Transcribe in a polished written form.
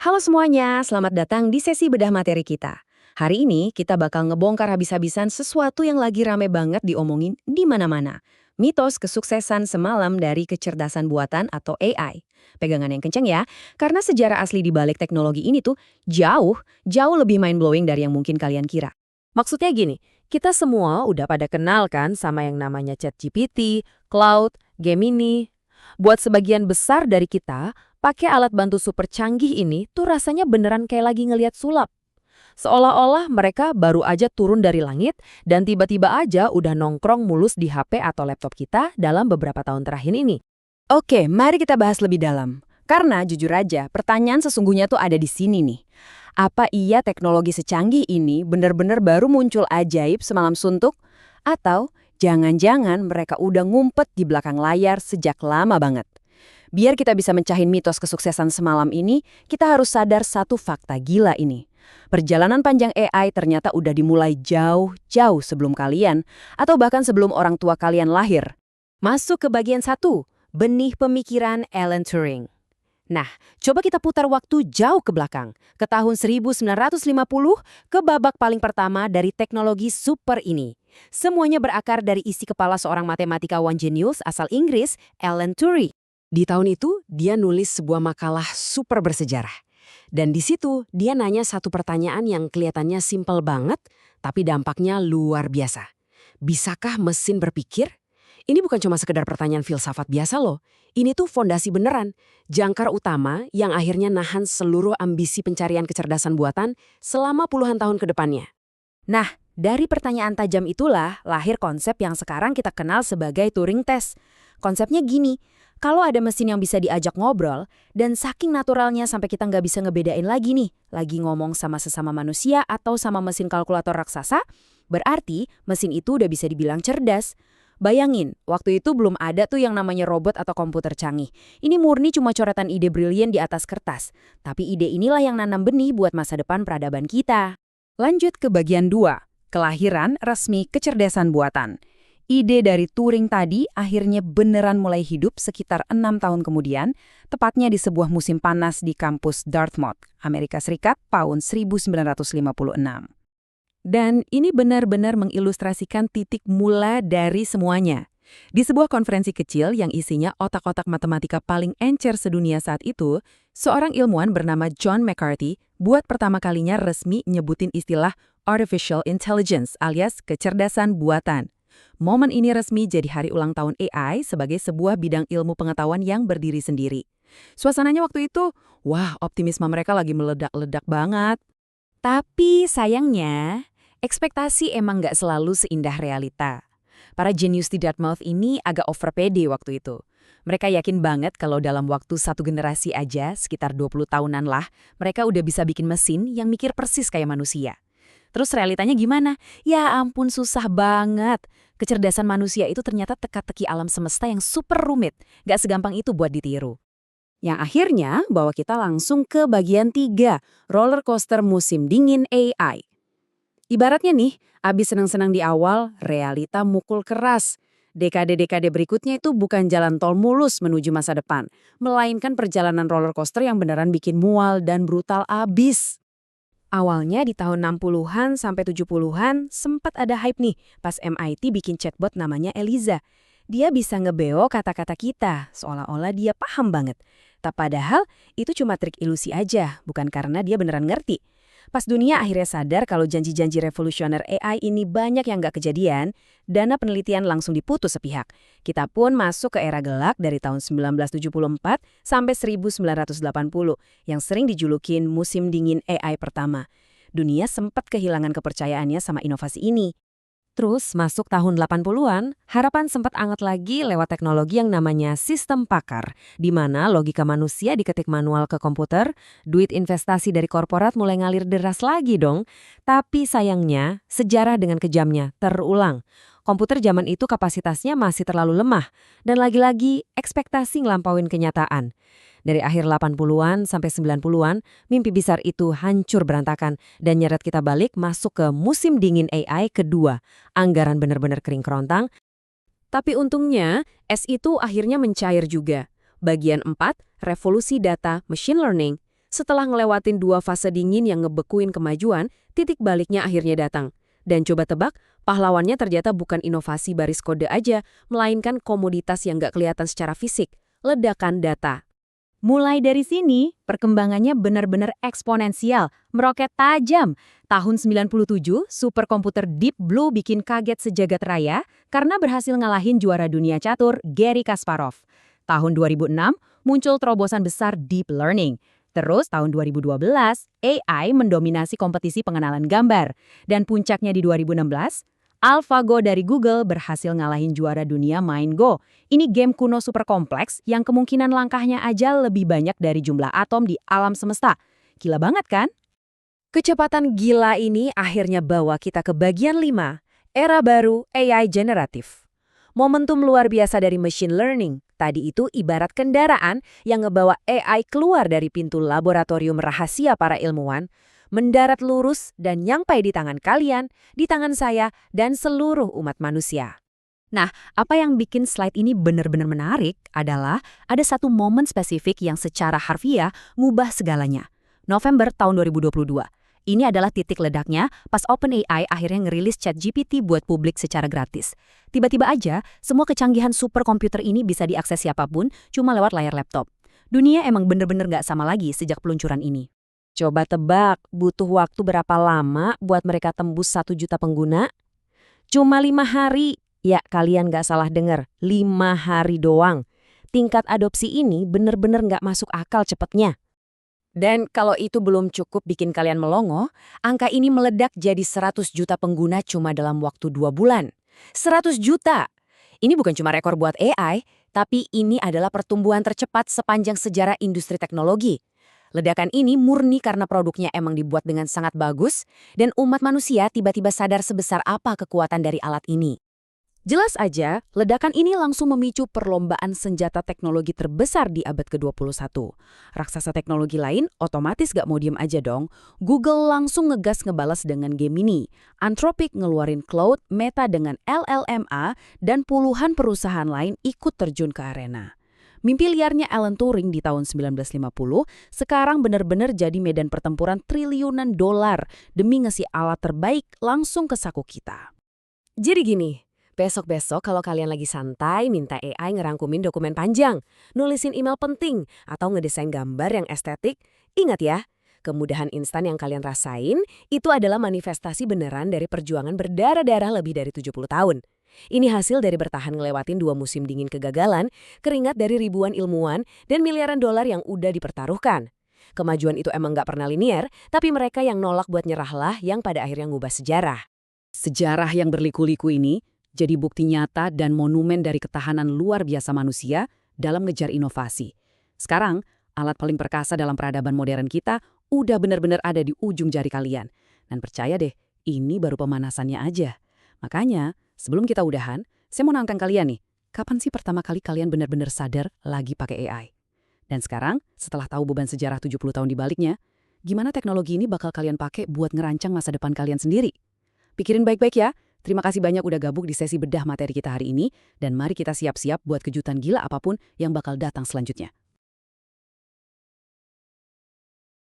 Halo semuanya, selamat datang di sesi bedah materi kita. Hari ini kita bakal ngebongkar habis-habisan sesuatu yang lagi rame banget diomongin di mana-mana. Mitos kesuksesan semalam dari kecerdasan buatan atau AI. Pegangan yang kenceng ya, karena sejarah asli di balik teknologi ini tuh jauh lebih mind-blowing dari yang mungkin kalian kira. Maksudnya gini, kita semua udah pada kenal kan sama yang namanya ChatGPT, Cloud, Gemini. Buat sebagian besar dari kita, pakai alat bantu super canggih ini tuh rasanya beneran kayak lagi ngelihat sulap. Seolah-olah mereka baru aja turun dari langit dan tiba-tiba aja udah nongkrong mulus di HP atau laptop kita dalam beberapa tahun terakhir ini. Oke, mari kita bahas lebih dalam. Karena jujur aja, pertanyaan sesungguhnya tuh ada di sini nih. Apa iya teknologi secanggih ini benar-benar baru muncul ajaib semalam suntuk? Atau jangan-jangan mereka udah ngumpet di belakang layar sejak lama banget? Biar kita bisa mencahin mitos kesuksesan semalam ini, kita harus sadar satu fakta gila ini. Perjalanan panjang AI ternyata udah dimulai jauh-jauh sebelum kalian, atau bahkan sebelum orang tua kalian lahir. Masuk ke bagian 1, benih pemikiran Alan Turing. Nah, coba kita putar waktu jauh ke belakang, ke tahun 1950, ke babak paling pertama dari teknologi super ini. Semuanya berakar dari isi kepala seorang matematikawan jenius asal Inggris, Alan Turing. Di tahun itu, dia nulis sebuah makalah super bersejarah. Dan di situ, dia nanya satu pertanyaan yang kelihatannya simpel banget, tapi dampaknya luar biasa. Bisakah mesin berpikir? Ini bukan cuma sekedar pertanyaan filsafat biasa loh. Ini tuh fondasi beneran, jangkar utama yang akhirnya nahan seluruh ambisi pencarian kecerdasan buatan selama puluhan tahun ke depannya. Nah, dari pertanyaan tajam itulah lahir konsep yang sekarang kita kenal sebagai Turing Test. Konsepnya gini, kalau ada mesin yang bisa diajak ngobrol, dan saking naturalnya sampai kita nggak bisa ngebedain lagi nih, lagi ngomong sama sesama manusia atau sama mesin kalkulator raksasa, berarti mesin itu udah bisa dibilang cerdas. Bayangin, waktu itu belum ada tuh yang namanya robot atau komputer canggih. Ini murni cuma coretan ide brilian di atas kertas. Tapi ide inilah yang nanam benih buat masa depan peradaban kita. Lanjut ke bagian 2, kelahiran resmi kecerdasan buatan. Ide dari Turing tadi akhirnya beneran mulai hidup sekitar 6 tahun kemudian, tepatnya di sebuah musim panas di kampus Dartmouth, Amerika Serikat, tahun 1956. Dan ini benar-benar mengilustrasikan titik mula dari semuanya. Di sebuah konferensi kecil yang isinya otak-otak matematika paling encer sedunia saat itu, seorang ilmuwan bernama John McCarthy buat pertama kalinya resmi nyebutin istilah Artificial Intelligence alias kecerdasan buatan. Momen ini resmi jadi hari ulang tahun AI sebagai sebuah bidang ilmu pengetahuan yang berdiri sendiri. Suasananya waktu itu, wah optimisme mereka lagi meledak-ledak banget. Tapi sayangnya, ekspektasi emang nggak selalu seindah realita. Para jenius di Dartmouth ini agak overpede waktu itu. Mereka yakin banget kalau dalam waktu satu generasi aja, sekitar 20 tahunan lah, mereka udah bisa bikin mesin yang mikir persis kayak manusia. Terus realitanya gimana? Ya ampun susah banget. Kecerdasan manusia itu ternyata teka-teki alam semesta yang super rumit. Nggak segampang itu buat ditiru. Yang akhirnya bawa kita langsung ke bagian 3, roller coaster musim dingin AI. Ibaratnya nih, abis senang-senang di awal, realita mukul keras. Dekade-dekade berikutnya itu bukan jalan tol mulus menuju masa depan, melainkan perjalanan roller coaster yang beneran bikin mual dan brutal abis. Awalnya di tahun 60-an sampai 70-an sempat ada hype nih pas MIT bikin chatbot namanya Eliza. Dia bisa ngebeo kata-kata kita, seolah-olah dia paham banget. Tak padahal itu cuma trik ilusi aja, bukan karena dia beneran ngerti. Pas dunia akhirnya sadar kalau janji-janji revolusioner AI ini banyak yang nggak kejadian, dana penelitian langsung diputus sepihak. Kita pun masuk ke era gelap dari tahun 1974 sampai 1980, yang sering dijulukin musim dingin AI pertama. Dunia sempat kehilangan kepercayaannya sama inovasi ini. Terus masuk tahun 80-an, harapan sempat anget lagi lewat teknologi yang namanya sistem pakar, di mana logika manusia diketik manual ke komputer, duit investasi dari korporat mulai ngalir deras lagi dong. Tapi sayangnya, sejarah dengan kejamnya terulang. Komputer zaman itu kapasitasnya masih terlalu lemah, dan lagi-lagi ekspektasi ngelampauin kenyataan. Dari akhir 80-an sampai 90-an, mimpi besar itu hancur berantakan dan nyeret kita balik masuk ke musim dingin AI kedua. Anggaran benar-benar kering kerontang. Tapi untungnya, es itu akhirnya mencair juga. Bagian 4, revolusi data machine learning. Setelah ngelewatin 2 fase dingin yang ngebekuin kemajuan, titik baliknya akhirnya datang. Dan coba tebak, pahlawannya ternyata bukan inovasi baris kode aja, melainkan komoditas yang nggak kelihatan secara fisik, ledakan data. Mulai dari sini, perkembangannya benar-benar eksponensial, meroket tajam. Tahun 97, superkomputer Deep Blue bikin kaget sejagat raya karena berhasil ngalahin juara dunia catur Garry Kasparov. Tahun 2006, muncul terobosan besar Deep Learning. Terus tahun 2012, AI mendominasi kompetisi pengenalan gambar. Dan puncaknya di 2016, AlphaGo dari Google berhasil ngalahin juara dunia main Go. Ini game kuno super kompleks yang kemungkinan langkahnya aja lebih banyak dari jumlah atom di alam semesta. Gila banget kan? Kecepatan gila ini akhirnya bawa kita ke bagian 5, era baru AI generatif. Momentum luar biasa dari machine learning. Tadi itu ibarat kendaraan yang ngebawa AI keluar dari pintu laboratorium rahasia para ilmuwan, mendarat lurus dan nyampai di tangan kalian, di tangan saya, dan seluruh umat manusia. Nah, apa yang bikin slide ini benar-benar menarik adalah ada satu momen spesifik yang secara harfiah ngubah segalanya. November tahun 2022. Ini adalah titik ledaknya pas OpenAI akhirnya ngerilis ChatGPT buat publik secara gratis. Tiba-tiba aja, semua kecanggihan superkomputer ini bisa diakses siapapun cuma lewat layar laptop. Dunia emang bener-bener nggak sama lagi sejak peluncuran ini. Coba tebak, butuh waktu berapa lama buat mereka tembus 1 juta pengguna? Cuma 5 hari. Ya, kalian nggak salah dengar, 5 hari doang. Tingkat adopsi ini bener-bener nggak masuk akal cepetnya. Dan kalau itu belum cukup bikin kalian melongo, angka ini meledak jadi 100 juta pengguna cuma dalam waktu 2 bulan. 100 juta! Ini bukan cuma rekor buat AI, tapi ini adalah pertumbuhan tercepat sepanjang sejarah industri teknologi. Ledakan ini murni karena produknya emang dibuat dengan sangat bagus, dan umat manusia tiba-tiba sadar sebesar apa kekuatan dari alat ini. Jelas aja, ledakan ini langsung memicu perlombaan senjata teknologi terbesar di abad ke-21. Raksasa teknologi lain otomatis gak mau diem aja dong. Google langsung ngegas ngebalas dengan Gemini. Anthropic ngeluarin Claude, Meta dengan LLMA, dan puluhan perusahaan lain ikut terjun ke arena. Mimpi liarnya Alan Turing di tahun 1950 sekarang benar-benar jadi medan pertempuran triliunan dolar demi ngasih alat terbaik langsung ke saku kita. Jadi gini, besok-besok kalau kalian lagi santai minta AI ngerangkumin dokumen panjang, nulisin email penting, atau ngedesain gambar yang estetik, ingat ya, kemudahan instan yang kalian rasain itu adalah manifestasi beneran dari perjuangan berdarah-darah lebih dari 70 tahun. Ini hasil dari bertahan ngelewatin 2 musim dingin kegagalan, keringat dari ribuan ilmuwan, dan miliaran dolar yang udah dipertaruhkan. Kemajuan itu emang gak pernah linier, tapi mereka yang nolak buat nyerahlah yang pada akhirnya ngubah sejarah. Sejarah yang berliku-liku ini jadi bukti nyata dan monumen dari ketahanan luar biasa manusia dalam ngejar inovasi. Sekarang, alat paling perkasa dalam peradaban modern kita udah benar-benar ada di ujung jari kalian. Dan percaya deh, ini baru pemanasannya aja. Makanya, sebelum kita udahan, saya mau nantang kalian nih, kapan sih pertama kali kalian benar-benar sadar lagi pakai AI? Dan sekarang, setelah tahu beban sejarah 70 tahun di baliknya, gimana teknologi ini bakal kalian pakai buat ngerancang masa depan kalian sendiri? Pikirin baik-baik ya. Terima kasih banyak udah gabung di sesi bedah materi kita hari ini, dan mari kita siap-siap buat kejutan gila apapun yang bakal datang selanjutnya.